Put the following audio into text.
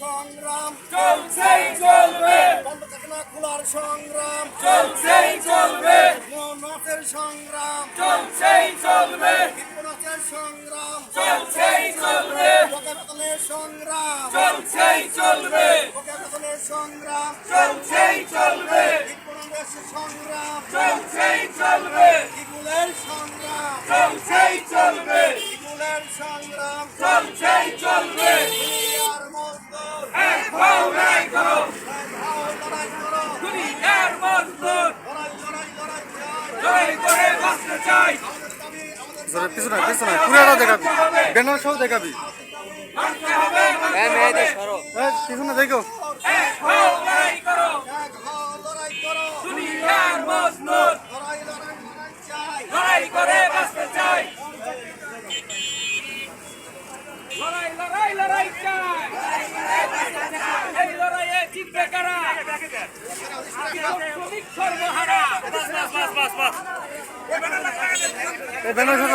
সংগ্রাম চলছেই চলবে, বন্ধকারখানা খোলার সংগ্রাম চলছেই চলবে, নাচের সংগ্রাম চলছেই চলবে, নাচের সংগ্রাম চলছেই চলবে, বেতনের সংগ্রাম চলছেই চলবে, বেতনের সংগ্রাম চলছেই চলবে, দেশের সংগ্রাম চলছেই চলবে, ইগুলের সংগ্রাম চলছেই চলবে, ইগুলের সংগ্রাম চলছেই চলবে। দুনিয়ার মজদুর এক হও লড়াই করো, লড়াই করো দুনিয়ার মজদুর লড়াই চাই লড়াই করে বাঁচতে চাই, আমাদের পিছনে পিছনে পুরাটা দেখাবি ব্যানার সহ দেখাবি মানতে হবে, পিছনে দেখো এক হও লড়াই করো, এক হও লড়াই করো দুনিয়ার মজদুর লড়াই চাই লড়াই করে বাঁচতে চাই, লড়াই লড়াই লড়াই চাই, এই লড়াইয়ে জিতবে কারা? শ্রমিক সর্বহারা। ব্যানার সহ